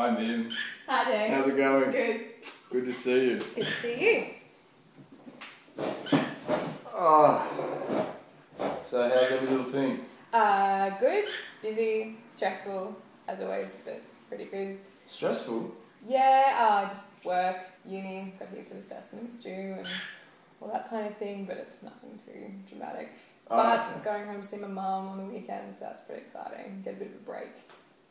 Hi, Mim. Hi, Jane. How's it going? Good. Good to see you. Good to see you. Oh. So, how's every little thing? Good. Busy. Stressful, as always, but pretty good. Stressful? Yeah, just work, uni, got heaps of assessments due and all that kind of thing, but it's nothing too dramatic. But going home to see my mum on the weekends, that's pretty exciting. Get a bit of a break.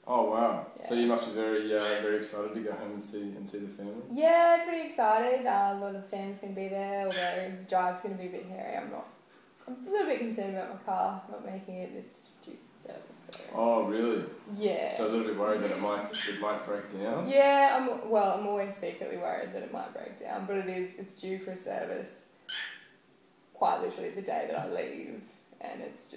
Oh, wow. Yeah. So you must be very excited to go home and see the family? Yeah, pretty excited. A lot of the family's going to be there, although the drive's going to be a bit hairy. I'm a little bit concerned about my car not making it. It's due for service. So. Oh, really? Yeah. So a little bit worried that it might break down? Yeah, I'm always secretly worried that it might break down, but it's due for a service quite literally the day that I leave, and it's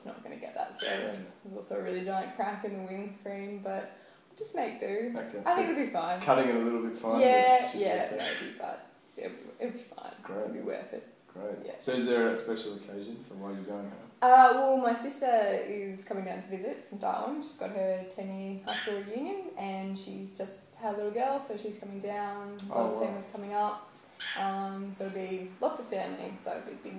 not going to get that service. There's also a really giant crack in the windscreen, but we'll just make do. Okay. I think it'll be fine. Cutting it a little bit fine? Yeah, maybe, but it'll be fine. Great. It'll be worth it. Great. Yeah. So is there a special occasion for why you're going home? Well, my sister is coming down to visit from Darwin. She's got her 10-year high school reunion, and she's just had a little girl, so she's coming down. A lot of families coming up. So it'll be lots of family, so it'll be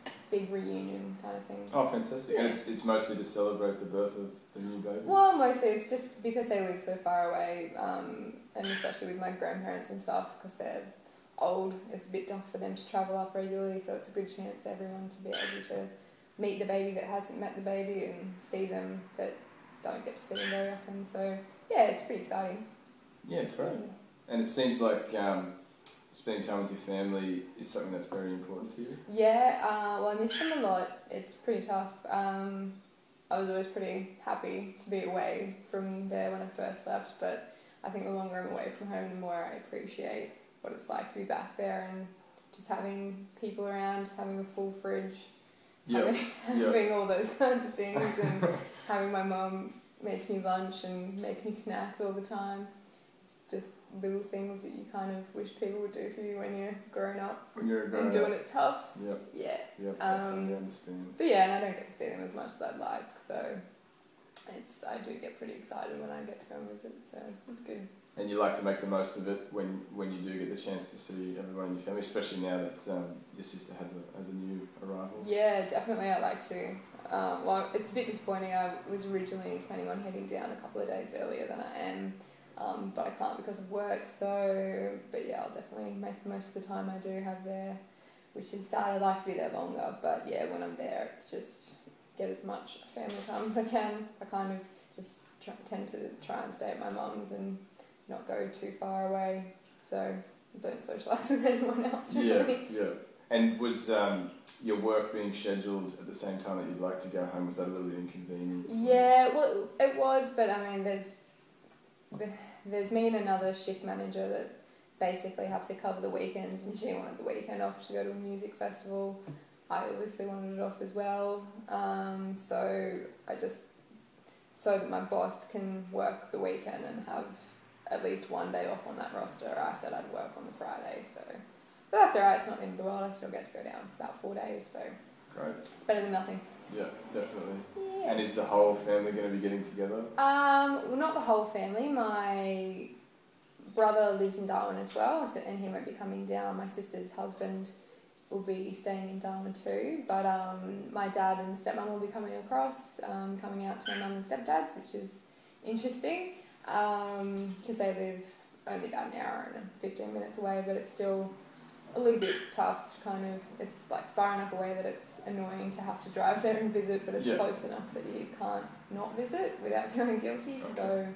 a big reunion kind of thing. Oh, fantastic. Yeah. And it's mostly to celebrate the birth of the new baby? Well, mostly it's just because they live so far away, and especially with my grandparents and stuff, because they're old, it's a bit tough for them to travel up regularly, so it's a good chance for everyone to be able to meet the baby that hasn't met the baby and see them that don't get to see them very often. So, yeah, it's pretty exciting. Yeah, great. And it seems like spending time with your family is something that's very important to you? Yeah, well, I miss them a lot. It's pretty tough. I was always pretty happy to be away from there when I first left, but I think the longer I'm away from home, the more I appreciate what it's like to be back there and just having people around, having a full fridge, having all those kinds of things, and having my mum make me lunch and make me snacks all the time. It's just little things that you kind of wish people would do for you when you're grown up. When you're grown and doing it tough. Yep. Yeah. Yep, I totally understand. But yeah, and I don't get to see them as much as I'd like, so I do get pretty excited when I get to go and visit, so it's good. And you like to make the most of it when you do get the chance to see everyone in your family, especially now that your sister has a new arrival? Yeah, definitely I like to. Well, it's a bit disappointing. I was originally planning on heading down a couple of days earlier than I am, but I can't because of work. So, but yeah, I'll definitely make the most of the time I do have there, which is sad. I'd like to be there longer, but yeah, when I'm there, it's just get as much family time as I can. I kind of just tend to try and stay at my mum's and not go too far away, so I don't socialise with anyone else really. Yeah. And was your work being scheduled at the same time that you'd like to go home? Was that a little bit inconvenient? Yeah, well, it was, but I mean, there's me and another shift manager that basically have to cover the weekends, and she wanted the weekend off to go to a music festival. I obviously wanted it off as well, so that my boss can work the weekend and have at least one day off on that roster. I said I'd work on the Friday, so... But that's alright, it's not the end of the world. I still get to go down for about 4 days, so... Great. It's better than nothing. Yeah, definitely. Yeah. And is the whole family going to be getting together? Well, not the whole family. My brother lives in Darwin as well, and he won't be coming down. My sister's husband will be staying in Darwin too, but my dad and stepmom will be coming across, coming out to my mum and stepdad's, which is interesting. Because they live only about an hour and 15 minutes away, but it's still a little bit tough, kind of. It's like far enough away that it's annoying to have to drive there and visit, but it's close enough that you can't not visit without feeling guilty. Okay. So,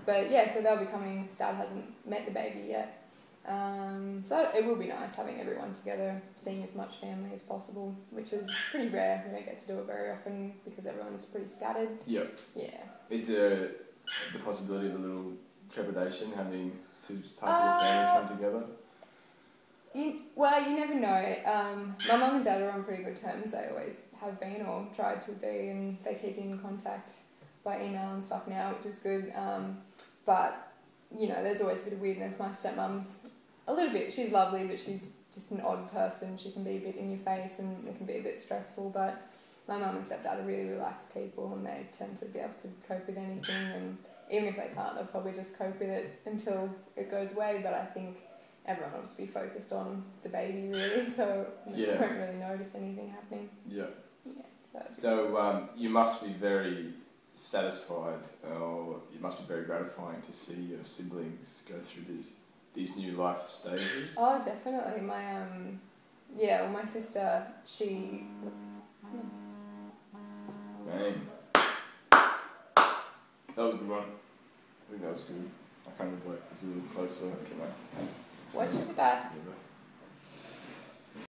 but yeah, so they'll be coming. His dad hasn't met the baby yet. So it will be nice having everyone together, seeing as much family as possible, which is pretty rare. We don't get to do it very often because everyone's pretty scattered. Yep. Yeah. Is there the possibility of a little trepidation having two parts of the family come together? You never know. My mum and dad are on pretty good terms. They always have been or tried to be, and they keep in contact by email and stuff now, which is good. But, you know, there's always a bit of weirdness. My stepmum's a little bit, she's lovely, but she's just an odd person. She can be a bit in your face and it can be a bit stressful, but my mum and stepdad are really relaxed people, and they tend to be able to cope with anything, and even if they can't, they'll probably just cope with it until it goes away. But I think everyone will just be focused on the baby really, so you won't really notice anything happening. Yeah. Yeah. So you must be very satisfied, or it must be very gratifying to see your siblings go through these new life stages. Oh, definitely. My sister, she. Man. That was a good one. I think that was good. I can't remember. It was a little closer. Okay, mate. Watch the back. Yeah.